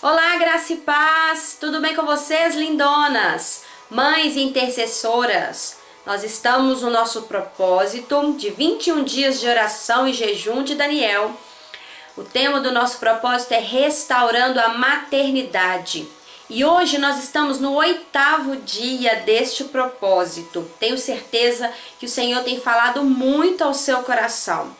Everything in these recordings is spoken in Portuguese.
Olá, graça e paz! Tudo bem com vocês, lindonas? Mães intercessoras, nós estamos no nosso propósito de 21 dias de oração e jejum de Daniel. O tema do nosso propósito é restaurando a maternidade. E hoje nós estamos no 8º dia deste propósito. Tenho certeza que o Senhor tem falado muito ao seu coração.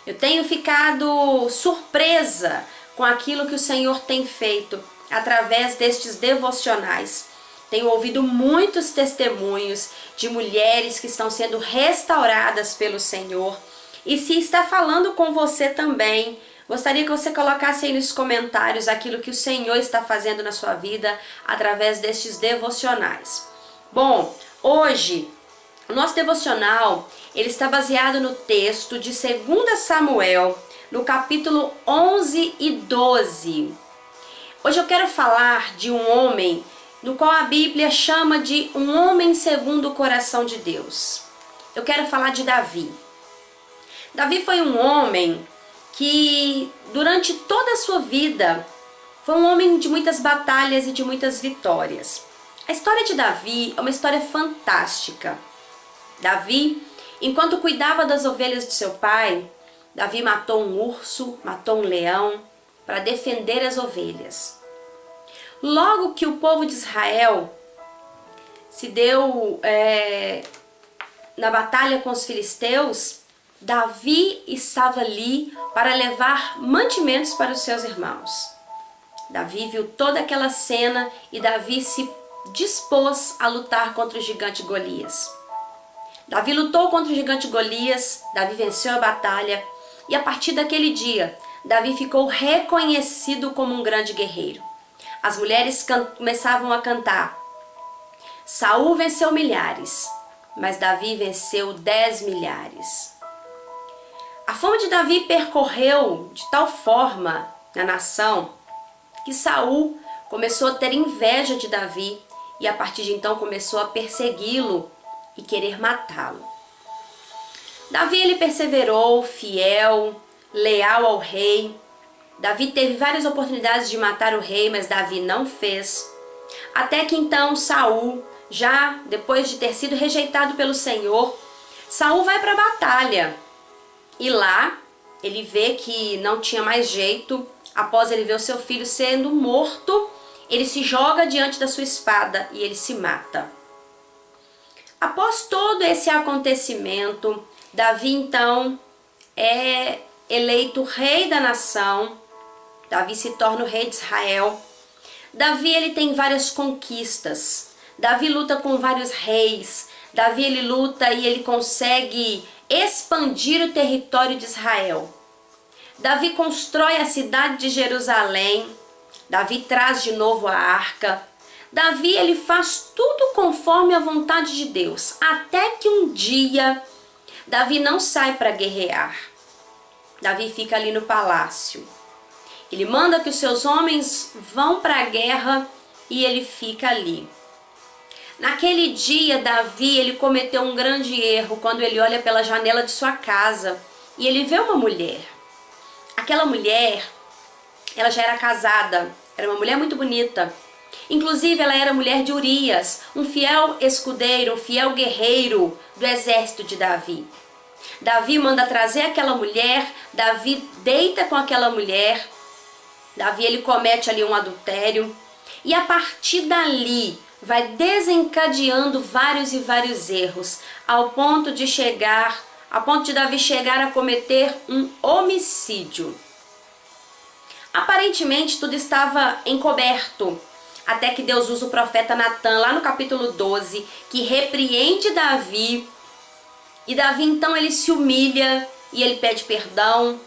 Eu tenho ficado surpresa com aquilo que o Senhor tem feito através destes devocionais. Tenho ouvido muitos testemunhos de mulheres que estão sendo restauradas pelo Senhor. E se está falando com você também, gostaria que você colocasse aí nos comentários aquilo que o Senhor está fazendo na sua vida através destes devocionais. Bom, hoje o nosso devocional ele está baseado no texto de 2 Samuel, no capítulo 11 e 12. Hoje eu quero falar de um homem no qual a Bíblia chama de um homem segundo o coração de Deus. Eu quero falar de Davi. Davi foi um homem que durante toda a sua vida foi um homem de muitas batalhas e de muitas vitórias. A história de Davi é uma história fantástica. Davi, enquanto cuidava das ovelhas de seu pai, Davi matou um urso, matou um leão para defender as ovelhas. Logo que o povo de Israel se deu na batalha com os filisteus, Davi estava ali para levar mantimentos para os seus irmãos. Davi viu toda aquela cena e Davi se dispôs a lutar contra o gigante Golias. Davi lutou contra o gigante Golias, Davi venceu a batalha e a partir daquele dia, Davi ficou reconhecido como um grande guerreiro. As mulheres começavam a cantar: Saul venceu milhares, mas Davi venceu 10 milhares. A fama de Davi percorreu de tal forma na nação que Saul começou a ter inveja de Davi e a partir de então começou a persegui-lo e querer matá-lo. Davi ele perseverou, fiel, leal ao rei. Davi teve várias oportunidades de matar o rei, mas Davi não fez. Até que então Saul, já depois de ter sido rejeitado pelo Senhor, Saul vai para a batalha. E lá ele vê que não tinha mais jeito. Após ele ver o seu filho sendo morto, ele se joga diante da sua espada e ele se mata. Após todo esse acontecimento, Davi então é eleito rei da nação. Davi se torna o rei de Israel. Davi ele tem várias conquistas. Davi luta com vários reis. Davi ele luta e ele consegue expandir o território de Israel. Davi constrói a cidade de Jerusalém. Davi traz de novo a arca. Davi ele faz tudo conforme a vontade de Deus, até que um dia Davi não sai para guerrear. Davi fica ali no palácio. Ele manda que os seus homens vão para a guerra e ele fica ali. Naquele dia Davi ele cometeu um grande erro quando ele olha pela janela de sua casa e ele vê uma mulher. Aquela mulher, ela já era casada, era uma mulher muito bonita. Inclusive ela era mulher de Urias, um fiel escudeiro, um fiel guerreiro do exército de Davi. Davi manda trazer aquela mulher, Davi deita com aquela mulher, Davi ele comete ali um adultério e a partir dali vai desencadeando vários e vários erros, ao ponto de Davi chegar a cometer um homicídio. Aparentemente tudo estava encoberto, até que Deus usa o profeta Natan, lá no capítulo 12, que repreende Davi. E Davi então ele se humilha e ele pede perdão.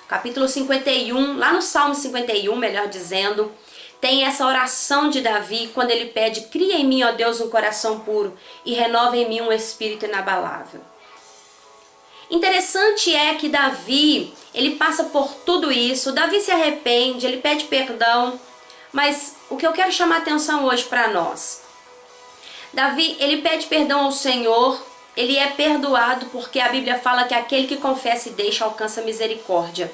Capítulo 51, lá no Salmo 51, melhor dizendo, tem essa oração de Davi quando ele pede: cria em mim, ó Deus, um coração puro e renova em mim um espírito inabalável. Interessante é que Davi, ele passa por tudo isso, Davi se arrepende, ele pede perdão, mas o que eu quero chamar a atenção hoje para nós, Davi, ele pede perdão ao Senhor, ele é perdoado porque a Bíblia fala que aquele que confessa e deixa alcança misericórdia.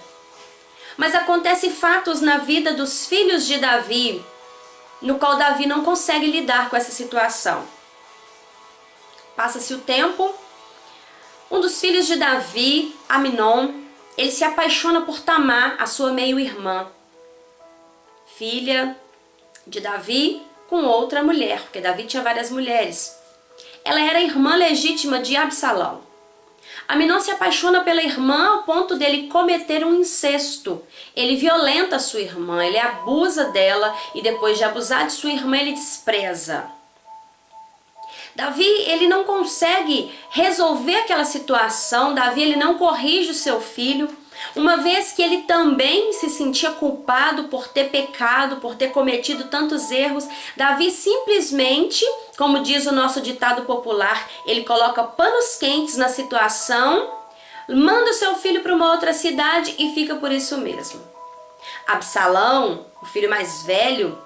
Mas acontecem fatos na vida dos filhos de Davi, no qual Davi não consegue lidar com essa situação. Passa-se o tempo, um dos filhos de Davi, Amnon, ele se apaixona por Tamar, a sua meio-irmã, filha de Davi com outra mulher, porque Davi tinha várias mulheres. Ela era irmã legítima de Absalão. Amnon se apaixona pela irmã ao ponto dele cometer um incesto. Ele violenta sua irmã, ele abusa dela e depois de abusar de sua irmã, ele despreza. Davi, ele não consegue resolver aquela situação. Davi, ele não corrige o seu filho, uma vez que ele também se sentia culpado por ter pecado, por ter cometido tantos erros. Davi simplesmente, como diz o nosso ditado popular, ele coloca panos quentes na situação, manda o seu filho para uma outra cidade e fica por isso mesmo. Absalão, o filho mais velho,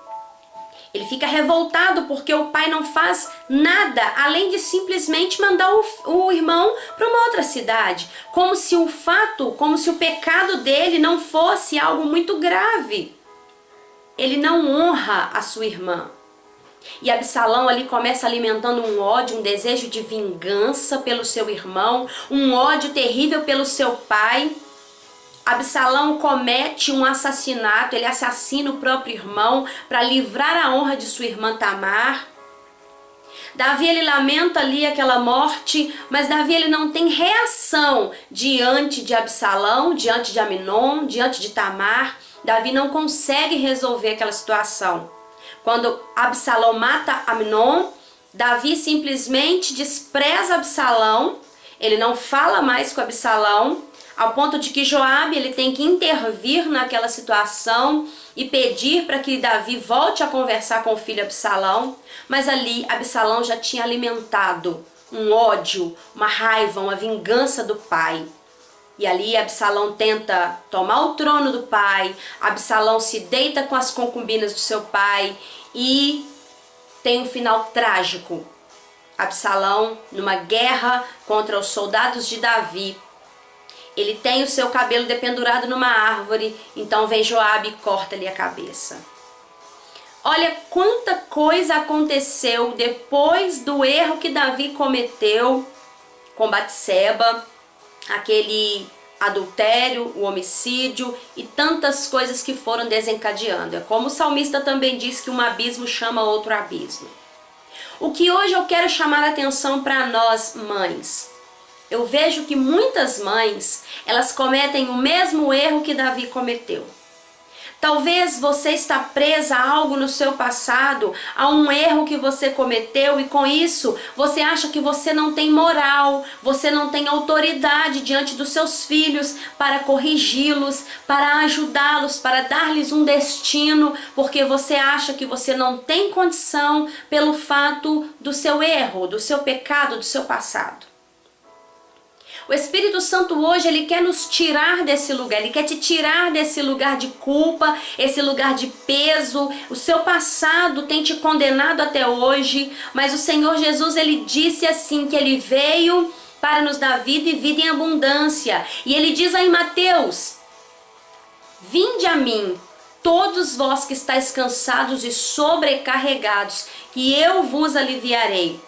ele fica revoltado porque o pai não faz nada além de simplesmente mandar o irmão para uma outra cidade, como se o fato, como se o pecado dele não fosse algo muito grave. Ele não honra a sua irmã. E Absalão ali começa alimentando um ódio, um desejo de vingança pelo seu irmão, um ódio terrível pelo seu pai. Absalão comete um assassinato, ele assassina o próprio irmão para livrar a honra de sua irmã Tamar. Davi, ele lamenta ali aquela morte, mas Davi, ele não tem reação diante de Absalão, diante de Amnon, diante de Tamar. Davi não consegue resolver aquela situação. Quando Absalão mata Amnon, Davi simplesmente despreza Absalão, ele não fala mais com Absalão, ao ponto de que Joabe, ele tem que intervir naquela situação e pedir para que Davi volte a conversar com o filho Absalão. Mas ali Absalão já tinha alimentado um ódio, uma raiva, uma vingança do pai. E ali Absalão tenta tomar o trono do pai, Absalão se deita com as concubinas do seu pai e tem um final trágico. Absalão, numa guerra contra os soldados de Davi, ele tem o seu cabelo dependurado numa árvore, então vem Joabe e corta-lhe a cabeça. Olha quanta coisa aconteceu depois do erro que Davi cometeu com Batseba, aquele adultério, o homicídio e tantas coisas que foram desencadeando. É como o salmista também diz que um abismo chama outro abismo. O que hoje eu quero chamar a atenção para nós, mães. Eu vejo que muitas mães, elas cometem o mesmo erro que Davi cometeu. Talvez você está presa a algo no seu passado, a um erro que você cometeu e com isso você acha que você não tem moral, você não tem autoridade diante dos seus filhos para corrigi-los, para ajudá-los, para dar-lhes um destino, porque você acha que você não tem condição pelo fato do seu erro, do seu pecado, do seu passado. O Espírito Santo hoje, ele quer nos tirar desse lugar, ele quer te tirar desse lugar de culpa, esse lugar de peso. O seu passado tem te condenado até hoje, mas o Senhor Jesus, ele disse assim, que ele veio para nos dar vida e vida em abundância. E ele diz aí em Mateus: vinde a mim, todos vós que estáis cansados e sobrecarregados, que eu vos aliviarei.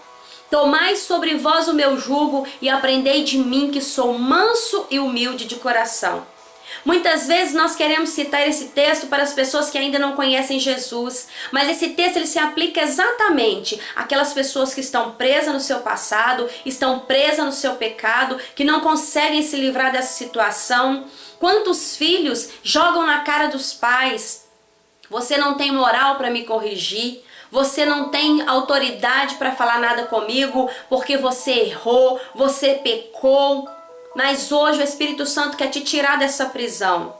Tomai sobre vós o meu jugo e aprendei de mim, que sou manso e humilde de coração. Muitas vezes nós queremos citar esse texto para as pessoas que ainda não conhecem Jesus, mas esse texto ele se aplica exatamente àquelas pessoas que estão presas no seu passado, estão presas no seu pecado, que não conseguem se livrar dessa situação. Quantos filhos jogam na cara dos pais: você não tem moral para me corrigir, você não tem autoridade para falar nada comigo, porque você errou, você pecou. Mas hoje o Espírito Santo quer te tirar dessa prisão.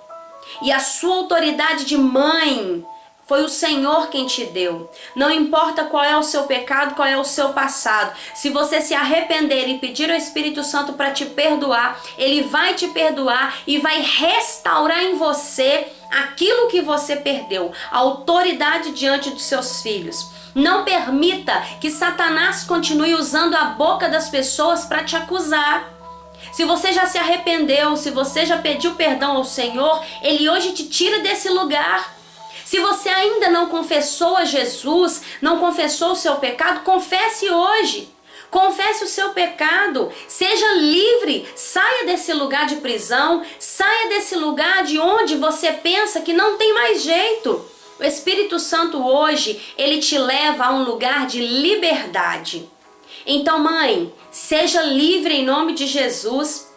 E a sua autoridade de mãe foi o Senhor quem te deu. Não importa qual é o seu pecado, qual é o seu passado. Se você se arrepender e pedir ao Espírito Santo para te perdoar, ele vai te perdoar e vai restaurar em você aquilo que você perdeu, a autoridade diante dos seus filhos. Não permita que Satanás continue usando a boca das pessoas para te acusar. Se você já se arrependeu, se você já pediu perdão ao Senhor, Ele hoje te tira desse lugar. Se você ainda não confessou a Jesus, não confessou o seu pecado, confesse hoje. Confesse o seu pecado, seja livre, saia desse lugar de prisão, saia desse lugar de onde você pensa que não tem mais jeito. O Espírito Santo hoje, ele te leva a um lugar de liberdade. Então, mãe, seja livre em nome de Jesus.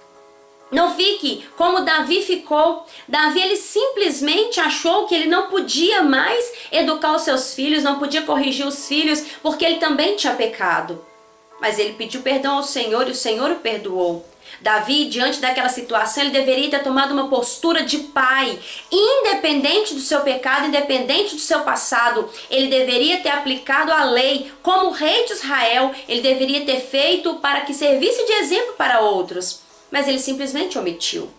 Não fique como Davi ficou. Davi, ele simplesmente achou que ele não podia mais educar os seus filhos, não podia corrigir os filhos, porque ele também tinha pecado. Mas ele pediu perdão ao Senhor e o Senhor o perdoou. Davi, diante daquela situação, ele deveria ter tomado uma postura de pai, independente do seu pecado, independente do seu passado. Ele deveria ter aplicado a lei como rei de Israel, ele deveria ter feito para que servisse de exemplo para outros. Mas ele simplesmente omitiu.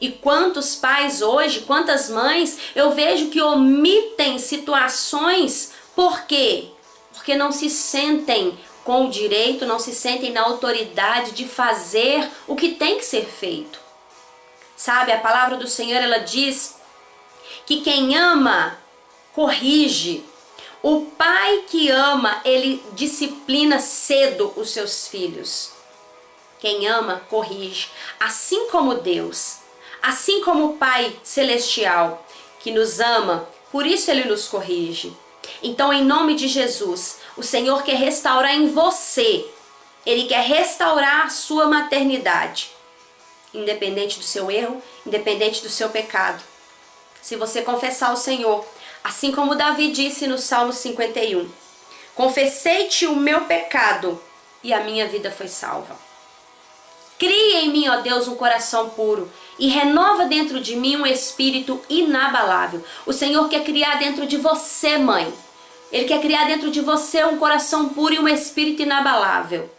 E quantos pais hoje, quantas mães, eu vejo que omitem situações. Por quê? Porque não se sentem com o direito, não se sentem na autoridade de fazer o que tem que ser feito. Sabe, a palavra do Senhor, ela diz que quem ama, corrige. O pai que ama, ele disciplina cedo os seus filhos. Quem ama, corrige. Assim como Deus, assim como o Pai Celestial, que nos ama, por isso Ele nos corrige. Então, em nome de Jesus, o Senhor quer restaurar em você. Ele quer restaurar a sua maternidade. Independente do seu erro, independente do seu pecado. Se você confessar ao Senhor, assim como Davi disse no Salmo 51, confessei-te o meu pecado e a minha vida foi salva. Cria em mim, ó Deus, um coração puro e renova dentro de mim um espírito inabalável. O Senhor quer criar dentro de você, mãe. Ele quer criar dentro de você um coração puro e um espírito inabalável.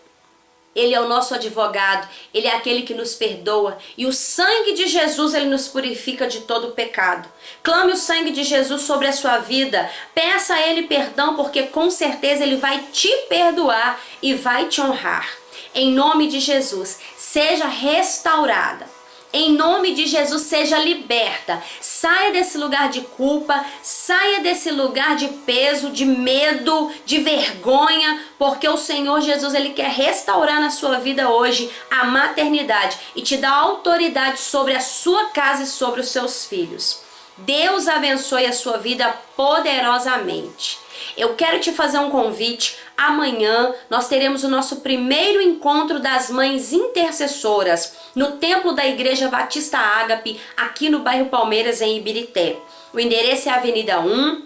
Ele é o nosso advogado, Ele é aquele que nos perdoa. E o sangue de Jesus, Ele nos purifica de todo o pecado. Clame o sangue de Jesus sobre a sua vida. Peça a Ele perdão, porque com certeza Ele vai te perdoar e vai te honrar. Em nome de Jesus, seja restaurada. Em nome de Jesus, seja liberta. Saia desse lugar de culpa, saia desse lugar de peso, de medo, de vergonha, porque o Senhor Jesus, Ele quer restaurar na sua vida hoje a maternidade e te dar autoridade sobre a sua casa e sobre os seus filhos. Deus abençoe a sua vida poderosamente. Eu quero te fazer um convite. Amanhã nós teremos o nosso primeiro encontro das mães intercessoras no templo da Igreja Batista Ágape, aqui no bairro Palmeiras, em Ibirité. O endereço é Avenida 1,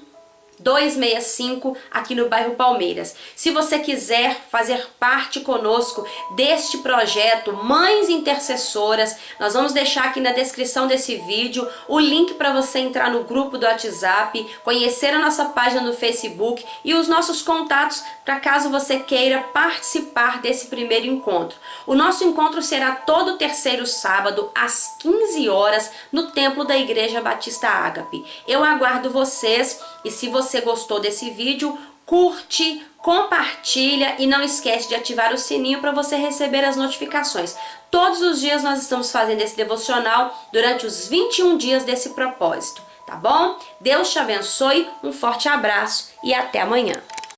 265, aqui no bairro Palmeiras. Se você quiser fazer parte conosco deste projeto Mães Intercessoras, nós vamos deixar aqui na descrição desse vídeo o link para você entrar no grupo do WhatsApp, conhecer a nossa página no Facebook e os nossos contatos para caso você queira participar desse primeiro encontro. O nosso encontro será todo terceiro sábado às 15 horas no templo da Igreja Batista Ágape. Eu aguardo vocês. E se você gostou desse vídeo, curte, compartilha e não esquece de ativar o sininho para você receber as notificações. Todos os dias nós estamos fazendo esse devocional durante os 21 dias desse propósito, tá bom? Deus te abençoe, um forte abraço e até amanhã.